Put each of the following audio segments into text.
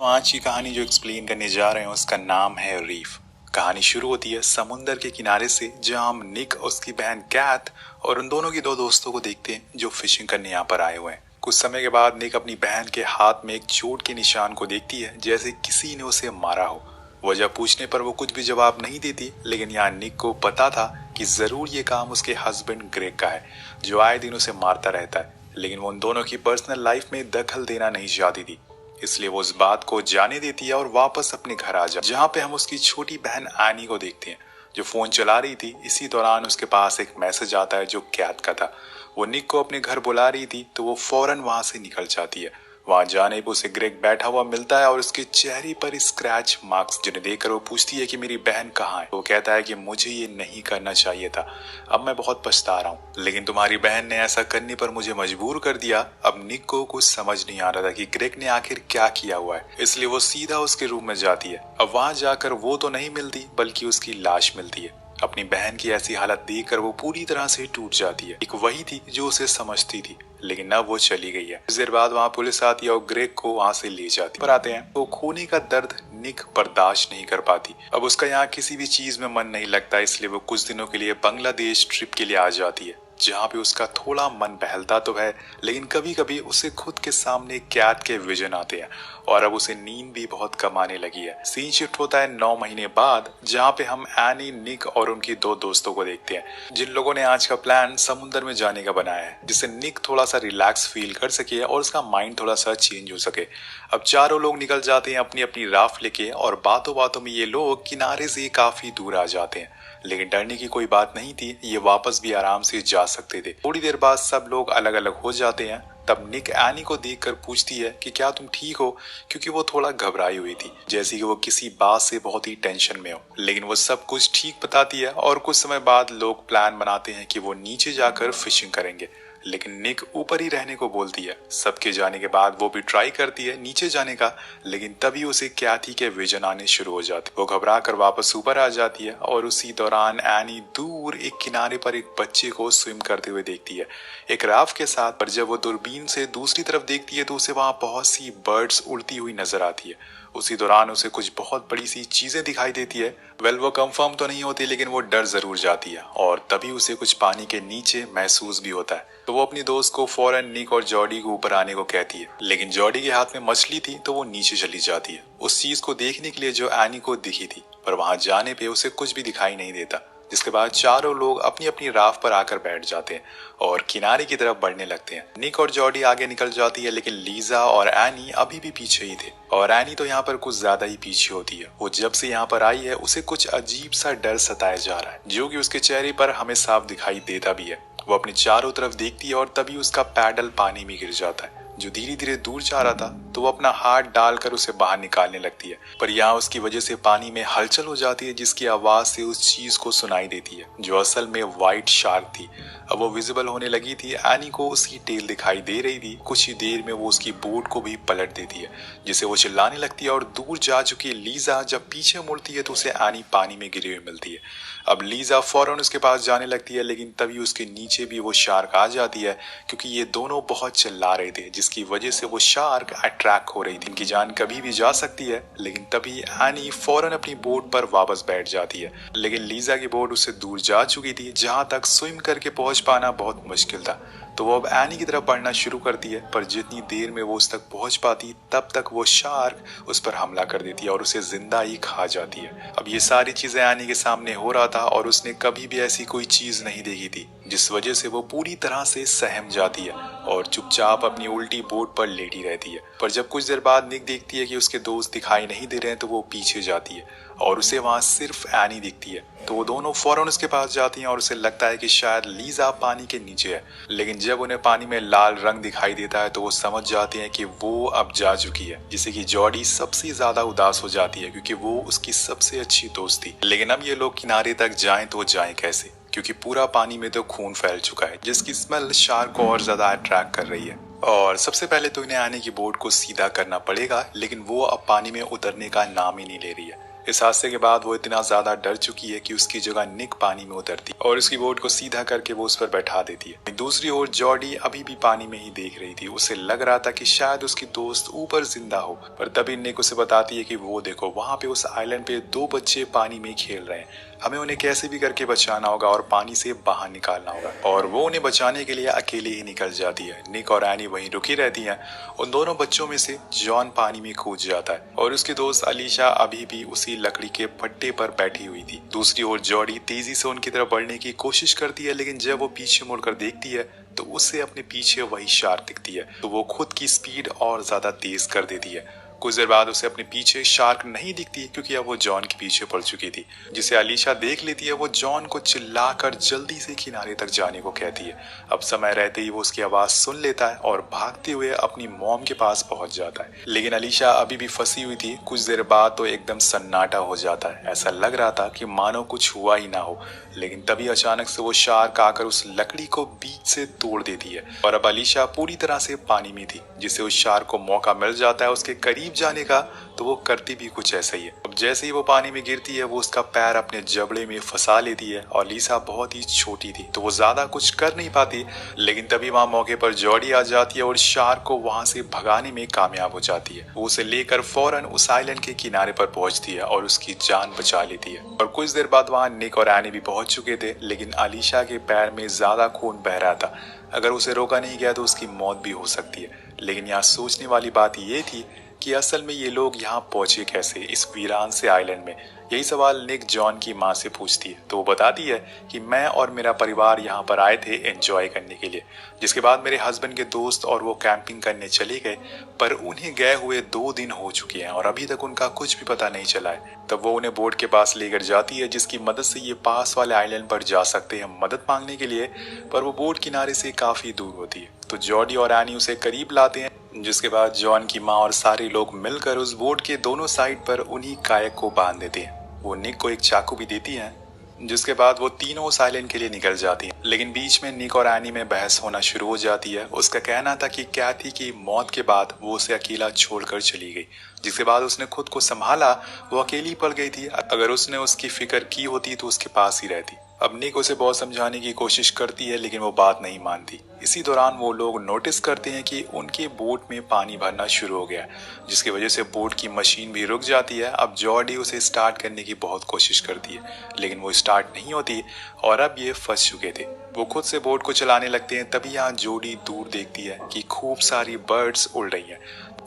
तो आज की कहानी जो एक्सप्लेन करने जा रहे हैं उसका नाम है रीफ। कहानी शुरू होती है समुंदर के किनारे से, जहां हम निक, उसकी बहन कैथ और उन दोनों के दो दोस्तों को देखते हैं जो फिशिंग करने यहाँ पर आए हुए हैं। कुछ समय के बाद निक अपनी बहन के हाथ में एक चोट के निशान को देखती है, जैसे किसी ने उसे मारा हो। वजह पूछने पर वो कुछ भी जवाब नहीं देती, लेकिन यहाँ निक को पता था कि जरूर ये काम उसके हस्बैंड ग्रेग का है, जो आए दिन उसे मारता रहता है। लेकिन वो उन दोनों की पर्सनल लाइफ में दखल देना नहीं चाहती थी, इसलिए वो उस बात को जाने देती है और वापस अपने घर आ जाती है, जहाँ पे हम उसकी छोटी बहन एनी को देखते हैं जो फोन चला रही थी। इसी दौरान उसके पास एक मैसेज आता है जो कैथ का था। वो निक को अपने घर बुला रही थी, तो वो फौरन वहां से निकल जाती है। वहां जाने पर उसे ग्रेग बैठा हुआ मिलता है और उसके चेहरे पर स्क्रैच मार्क्स, जिन्हें देखकर वो पूछती है कि मेरी बहन कहाँ है। वो कहता है कि मुझे ये नहीं करना चाहिए था, अब मैं बहुत पछता रहा हूँ, लेकिन तुम्हारी बहन ने ऐसा करने पर मुझे मजबूर कर दिया। अब निक को कुछ समझ नहीं आ रहा था कि ग्रेग ने आखिर क्या किया हुआ है, इसलिए वो सीधा उसके रूम में जाती है। अब वहां जाकर वो तो नहीं मिलती, बल्कि उसकी लाश मिलती है। अपनी बहन की ऐसी हालत देखकर वो पूरी तरह से टूट जाती है। एक वही थी जो उसे समझती थी, लेकिन अब वो चली गई है। कुछ देर बाद वहाँ पुलिस आती है और ग्रेग को वहाँ से ले जाती पर आते हैं तो खोने का दर्द निक बर्दाश्त नहीं कर पाती। अब उसका यहाँ किसी भी चीज में मन नहीं लगता, इसलिए वो कुछ दिनों के लिए बांग्लादेश ट्रिप के लिए आ जाती है, जहाँ पे उसका थोड़ा मन बहलता तो है, लेकिन कभी कभी उसे खुद के सामने कैट के विजन आते हैं और अब उसे नींद भी बहुत कम आने लगी है। सीन शिफ्ट होता है 9 महीने बाद, जहाँ पे हम एनी, निक और उनकी दो दोस्तों को देखते हैं, जिन लोगों ने आज का प्लान समुद्र में जाने का बनाया है, जिससे निक थोड़ा सा रिलैक्स फील कर सके और उसका माइंड थोड़ा सा चेंज हो सके। अब चारों लोग निकल जाते हैं अपनी अपनी राफ्ट लेके और बातों बातों में ये लोग किनारे से काफी दूर आ जाते हैं। लेकिन डरने की कोई बात नहीं थी, ये वापस भी आराम से जा सकते थे। थोड़ी देर बाद सब लोग अलग अलग हो जाते हैं। तब निक एनी को देखकर पूछती है कि क्या तुम ठीक हो, क्योंकि वो थोड़ा घबराई हुई थी, जैसे कि वो किसी बात से बहुत ही टेंशन में हो। लेकिन वो सब कुछ ठीक बताती है और कुछ समय बाद लोग प्लान बनाते हैं कि वो नीचे जाकर फिशिंग करेंगे, लेकिन निक ऊपर ही रहने को बोलती है। सबके जाने के बाद वो भी ट्राई करती है नीचे जाने का, लेकिन तभी उसे कैथी के विजन आने शुरू हो जाते। वो घबरा कर वापस ऊपर आ जाती है और उसी दौरान एनी दूर एक किनारे पर एक बच्चे को स्विम करते हुए देखती है, एक राफ्ट के साथ। पर जब वो दूरबीन से दूसरी तरफ देखती है तो उसे वहां बहुत सी बर्ड्स उड़ती हुई नजर आती है। उसी दौरान उसे कुछ बहुत बड़ी सी चीजें दिखाई देती है। वो कंफर्म तो नहीं होती, लेकिन वो डर जरूर जाती है और तभी उसे कुछ पानी के नीचे महसूस भी होता है। तो वो अपनी दोस्त को फौरन निक और जॉडी को ऊपर आने को कहती है, लेकिन जॉडी के हाथ में मछली थी तो वो नीचे चली जाती है, उस चीज को देखने के लिए जो एनी को दिखी थी। पर वहां जाने पे उसे कुछ भी दिखाई नहीं देता, जिसके बाद चारों लोग अपनी अपनी राफ्ट पर आकर बैठ जाते हैं और किनारे की तरफ बढ़ने लगते हैं। निक और जॉडी आगे निकल जाती है, लेकिन लीजा और एनी अभी भी पीछे ही थे। और एनी तो यहाँ पर कुछ ज्यादा ही पीछे होती है। वो जब से यहाँ पर आई है उसे कुछ अजीब सा डर सताया जा रहा है, जो कि उसके चेहरे पर हमें साफ दिखाई देता भी है। वो अपने चारों तरफ देखती है और तभी उसका पैडल पानी में गिर जाता है, जो धीरे धीरे दूर जा रहा था। तो वो अपना हाथ डालकर उसे बाहर निकालने लगती है, पर यहाँ उसकी वजह से पानी में हलचल हो जाती है, जिसकी आवाज से उस चीज को सुनाई देती है, जो असल में व्हाइट शार्क थी। अब वो विजिबल होने लगी थी। एनी को उसकी टेल दिखाई दे रही थी। कुछ ही देर में वो उसकी बोट को भी पलट देती है, जिसे वो चिल्लाने लगती है। और दूर जा चुकी लीजा जब पीछे मुड़ती है तो उसे एनी पानी में गिरी हुई मिलती है। अब लीजा फौरन उसके पास जाने लगती है, लेकिन तभी उसके नीचे भी वो शार्क आ जाती है, क्योंकि ये दोनों बहुत चिल्ला रहे थे, जिसकी वजह से वो शार्क अट्रैक्ट हो रही थी। इनकी जान कभी भी जा सकती है। लेकिन तभी एनी फौरन अपनी बोट पर वापस बैठ जाती है, लेकिन लीजा की बोट उससे दूर जा चुकी थी, जहां तक स्विम करके पहुंच पाना बहुत मुश्किल था। तो वो अब एनी की तरफ बढ़ना शुरू करती है, पर जितनी देर में वो उस तक पहुंच पाती तब तक वो शार्क उस पर हमला कर देती है और उसे जिंदा ही खा जाती है। अब ये सारी चीजें एनी के सामने हो रहा था और उसने कभी भी ऐसी कोई चीज नहीं देखी थी, जिस वजह से वो पूरी तरह से सहम जाती है और चुपचाप अपनी उल्टी बोट पर लेटी रहती है। पर जब कुछ देर बाद निक देखती है कि उसके दोस्त दिखाई नहीं दे रहे हैं, तो वो पीछे जाती है और उसे वहां सिर्फ एनी दिखती है। तो वो दोनों फौरन उसके पास जाती हैं और उसे लगता है कि शायद लीजा पानी के नीचे है। लेकिन जब उन्हें पानी में लाल रंग दिखाई देता है तो वो समझ जाते हैं कि वो अब जा चुकी है, जिससे कि जॉडी सबसे ज्यादा उदास हो जाती है, क्योंकि वो उसकी सबसे अच्छी दोस्त थी। लेकिन अब ये लोग किनारे तक जाएं तो जाएं कैसे, क्योंकि पूरा पानी में तो खून फैल चुका है, जिसकी स्मेल शार्क को और ज्यादा अट्रैक्ट कर रही है। और सबसे पहले तो इन्हें आने की बोट को सीधा करना पड़ेगा, लेकिन वो अब पानी में उतरने का नाम ही नहीं ले रही है। इस हादसे के बाद वो इतना ज्यादा डर चुकी है कि उसकी जगह निक पानी में उतरती और उसकी बोट को सीधा करके वो उस पर बैठा देती है। दूसरी ओर जॉडी अभी भी पानी में ही देख रही थी। उसे लग रहा था कि शायद उसकी दोस्त ऊपर जिंदा हो, पर तभी निक उसे बताती है कि वो देखो, वहां पे उस आइलैंड पे 2 बच्चे पानी में खेल रहे हैं। हमें उन्हें कैसे भी करके बचाना होगा और पानी से बाहर निकालना होगा। और वो उन्हें बचाने के लिए अकेले ही निकल जाती है। निक और एनी वहीं रुकी रहती हैं। उन दोनों बच्चों में से जॉन पानी में कूद जाता है और उसकी दोस्त अलीशा अभी भी उसी लकड़ी के फट्टे पर बैठी हुई थी। दूसरी ओर जॉडी तेजी से उनकी तरफ बढ़ने की कोशिश करती है, लेकिन जब वो पीछे मुड़कर देखती है तो उससे अपने पीछे वही शार्क दिखती है। तो वो खुद की स्पीड और ज्यादा तेज कर देती है। कुछ देर बाद उसे अपने पीछे शार्क नहीं दिखती क्योंकि अब वो जॉन के पीछे पड़ चुकी थी। जिसे अलीशा देख लेती है, वो जॉन को चिल्लाकर जल्दी से किनारे तक जाने को कहती है। अब समय रहते ही वो उसकी आवाज सुन लेता है और भागते हुए अपनी मॉम के पास पहुंच जाता है। लेकिन अलीशा अभी भी फंसी हुई थी। कुछ देर बाद तो एकदम सन्नाटा हो जाता है। ऐसा लग रहा था कि मानो कुछ हुआ ही ना हो। लेकिन तभी अचानक से वो शार्क आकर उस लकड़ी को बीच से तोड़ देती है और अब अलीशा पूरी तरह से पानी में थी। जिससे उस शार्क को मौका मिल जाता है उसके करीब जाने का, तो वो करती भी कुछ ऐसा ही है। अब जैसे ही वो पानी में गिरती है, वो उसका पैर अपने जबड़े में फंसा लेती है और अलीशा बहुत ही छोटी थी तो वो ज्यादा कुछ कर नहीं पाती। लेकिन तभी वहां मौके पर जॉडी आ जाती है और शार्क को वहां से भगाने में कामयाब हो जाती है। वो उसे लेकर फौरन उस आइलैंड के किनारे पर पहुंचती है और उसकी जान बचा लेती है। और कुछ देर बाद वहां निक और एनी भी पहुंच चुके थे, लेकिन अलीशा के पैर में ज्यादा खून बह रहा था। अगर उसे रोका नहीं गया तो उसकी मौत भी हो सकती है। लेकिन यहाँ सोचने वाली बात ये थी कि असल में ये लोग यहाँ पहुंचे कैसे इस वीरान से आइलैंड में। यही सवाल निक जॉन की माँ से पूछती है तो वो बताती है कि मैं और मेरा परिवार यहाँ पर आए थे एंजॉय करने के लिए। जिसके बाद मेरे हस्बैंड के दोस्त और वो कैंपिंग करने चले गए, पर उन्हें गए हुए 2 दिन हो चुके हैं और अभी तक उनका कुछ भी पता नहीं चला है। तब वो उन्हें बोट के पास लेकर जाती है, जिसकी मदद से ये पास वाले आइलैंड पर जा सकते हैं मदद मांगने के लिए, पर वो बोट किनारे से काफी दूर होती है। तो जॉडी और एनी उसे करीब लाते हैं, जिसके बाद जॉन की माँ और सारे लोग मिलकर उस बोट के दोनों साइड पर उन्हीं कायक को बांध देते हैं। वो निक को एक चाकू भी देती हैं, जिसके बाद वो तीनों उस आइलैंड के लिए निकल जाती हैं। लेकिन बीच में निक और एनी में बहस होना शुरू हो जाती है। उसका कहना था कि कैथी की मौत के बाद वो उसे अकेला छोड़कर चली गई, जिसके बाद उसने खुद को संभाला। वो अकेली पड़ गई थी। अगर उसने उसकी फिक्र की होती तो उसके पास ही रहती। अब निक उसे बहुत समझाने की कोशिश करती है, लेकिन वो बात नहीं मानती। इसी दौरान वो लोग नोटिस करते हैं कि उनके बोट में पानी भरना शुरू हो गया, जिसकी वजह से बोट की मशीन भी रुक जाती है। अब जॉडी उसे स्टार्ट करने की बहुत कोशिश करती है, लेकिन वो स्टार्ट नहीं होती और अब ये फंस चुके थे। वो खुद से बोट को चलाने लगते हैं। तभी यहाँ जॉडी दूर देखती है कि खूब सारी बर्ड्स उड़ रही हैं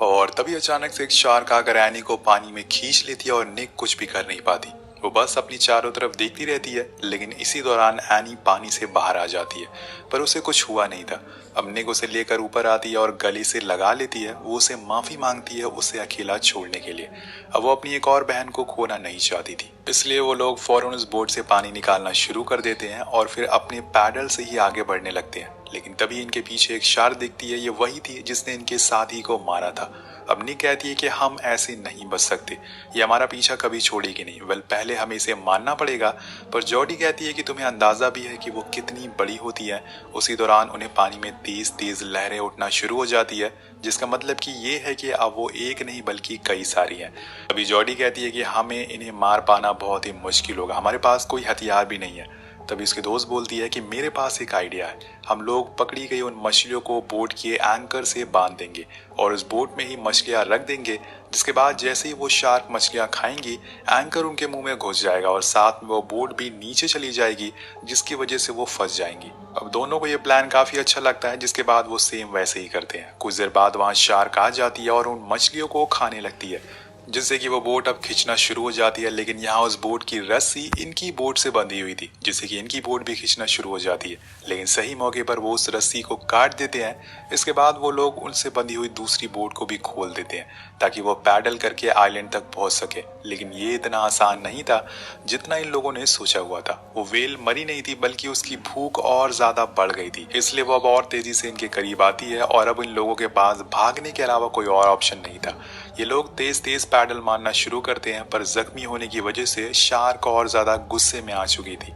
और तभी अचानक से एक शार्क आकर एनी को पानी में खींच लेती है और निक कुछ भी कर नहीं पाती। वो बस अपनी चारों तरफ देखती रहती है। लेकिन इसी दौरान एनी पानी से बाहर आ जाती है, पर उसे कुछ हुआ नहीं था। अब निक उसे लेकर ऊपर आती है और गले से लगा लेती है। वो उसे माफी मांगती है उसे अकेला छोड़ने के लिए। अब वो अपनी एक और बहन को खोना नहीं चाहती थी, इसलिए वो लोग फौरन उस बोट से पानी निकालना शुरू कर देते हैं और फिर अपने पैडल से ही आगे बढ़ने लगते हैं। लेकिन तभी इनके पीछे एक शार्क दिखती है। ये वही थी जिसने इनके साथी को मारा था। अब निक कहती है कि हम ऐसे नहीं बच सकते, ये हमारा पीछा कभी छोड़ेगी नहीं। वेल, पहले हमें इसे मानना पड़ेगा। पर जॉडी कहती है कि तुम्हें अंदाजा भी है कि वो कितनी बड़ी होती है। उसी दौरान उन्हें पानी में तेज तेज लहरें उठना शुरू हो जाती है, जिसका मतलब कि ये है कि अब वो एक नहीं बल्कि कई सारी हैं। अभी जॉडी कहती है कि हमें इन्हें मार पाना बहुत ही मुश्किल होगा, हमारे पास कोई हथियार भी नहीं है। तभी उसकी दोस्त बोलती है कि मेरे पास एक आइडिया है। हम लोग पकड़ी गई उन मछलियों को बोट के एंकर से बांध देंगे और उस बोट में ही मछलियां रख देंगे, जिसके बाद जैसे ही वो शार्क मछलियां खाएंगी, एंकर उनके मुंह में घुस जाएगा और साथ में वो बोट भी नीचे चली जाएगी, जिसकी वजह से वो फंस जाएंगी। अब दोनों को ये प्लान काफी अच्छा लगता है, जिसके बाद वो सेम वैसे ही करते हैं। कुछ देर बाद वहाँ शार्क आ जाती है और उन मछलियों को खाने लगती है, जिससे कि वो बोट अब खींचना शुरू हो जाती है। लेकिन यहाँ उस बोट की रस्सी इनकी बोट से बंधी हुई थी, जिससे कि इनकी बोट भी खींचना शुरू हो जाती है। लेकिन सही मौके पर वो उस रस्सी को काट देते हैं। इसके बाद वो लोग उनसे बंधी हुई दूसरी बोट को भी खोल देते हैं, ताकि वो पैडल करके आइलैंड तक पहुंच सके। लेकिन ये इतना आसान नहीं था जितना इन लोगों ने सोचा हुआ था। वो व्हेल मरी नहीं थी, बल्कि उसकी भूख और ज्यादा बढ़ गई थी, इसलिए वो अब और तेजी से इनके करीब आती है और अब इन लोगों के पास भागने के अलावा कोई और ऑप्शन नहीं था। ये लोग तेज तेज पैडल मारना शुरू करते हैं, पर जख्मी होने की वजह से शार्क और ज्यादा गुस्से में आ चुकी थी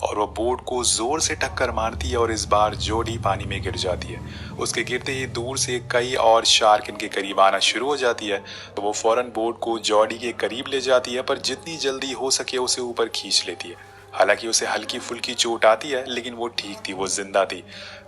और वो बोट को जोर से टक्कर मारती है और इस बार जोडी पानी में गिर जाती है। उसके गिरते ही दूर से कई और शार्क इनके करीब आना शुरू हो जाती है, तो वो फौरन बोट को जॉडी के करीब ले जाती है, पर जितनी जल्दी हो सके उसे ऊपर खींच लेती है। हालांकि उसे हल्की फुल्की चोट आती है, लेकिन वो ठीक थी, वो जिंदा थी।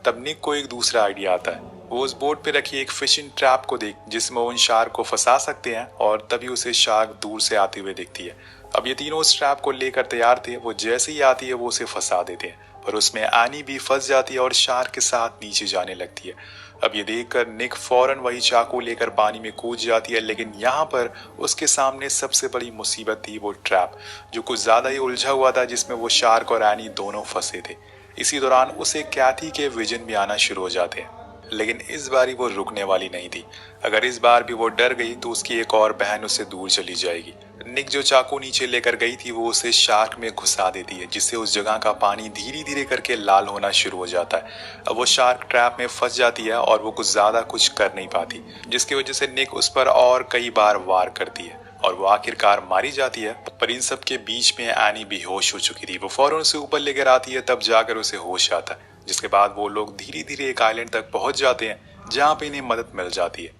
तब निक को एक दूसरा आइडिया आता है। वो उस बोट पे रखी एक फिशिंग ट्रैप को देख जिसमें वो उन शार्क को फंसा सकते हैं, और तभी उसे शार्क दूर से आते हुए दिखती है। अब ये तीनों उस ट्रैप को लेकर तैयार थे। वो जैसे ही आती है वो उसे फंसा देते हैं, पर उसमें एनी भी फंस जाती है और शार्क के साथ नीचे जाने लगती है। अब ये देखकर निक फौरन वही चाकू लेकर पानी में कूद जाती है, लेकिन यहाँ पर उसके सामने सबसे बड़ी मुसीबत थी वो ट्रैप, जो कुछ ज्यादा ही उलझा हुआ था, जिसमें वो शार्क और एनी दोनों फंसे थे। इसी दौरान उसे कैथी के विजन भी आना शुरू हो जाते हैं, लेकिन इस बारी वो रुकने वाली नहीं थी। अगर इस बार भी वो डर गई तो उसकी एक और बहन उससे दूर चली जाएगी। निक जो चाकू नीचे लेकर गई थी वो उसे शार्क में घुसा देती है, जिससे उस जगह का पानी धीरे धीरे करके लाल होना शुरू हो जाता है। अब वो शार्क ट्रैप में फंस जाती है और वो कुछ ज्यादा कुछ कर नहीं पाती, जिसकी वजह से निक उस पर और कई बार वार करती है और वो आखिरकार मारी जाती है। पर इन सब के बीच में एनी बेहोश हो चुकी थी। वो फौरन उसे ऊपर लेकर आती है, तब जाकर उसे होश आता है, जिसके बाद वो लोग धीरे धीरे एक आइलैंड तक पहुंच जाते हैं जहां पे इन्हें मदद मिल जाती है।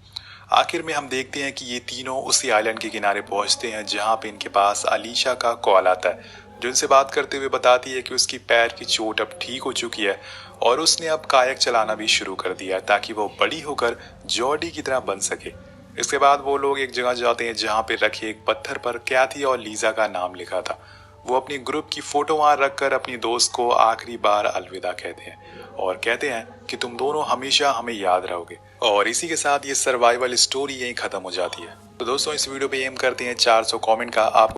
आखिर में हम देखते हैं कि ये तीनों उसी आइलैंड के किनारे पहुंचते हैं जहां पे इनके पास अलीशा का कॉल आता है, जो इनसे बात करते हुए बताती है कि उसकी पैर की चोट अब ठीक हो चुकी है और उसने अब कायक चलाना भी शुरू कर दिया है, ताकि वो बड़ी होकर जॉडी की तरह बन सके। इसके बाद वो लोग एक जगह जाते हैं जहाँ पे रखे एक पत्थर पर कैथी और लीजा का नाम लिखा था। वो अपनी ग्रुप की फोटो वहां रखकर अपनी दोस्त को आखिरी बार अलविदा कहते हैं और कहते हैं कि तुम दोनों हमेशा हमें याद रहोगे। और इसी के साथ ये सर्वाइवल स्टोरी यहीं खत्म हो जाती है। तो दोस्तों, इस वीडियो पे एम करते हैं 400 कमेंट का। आप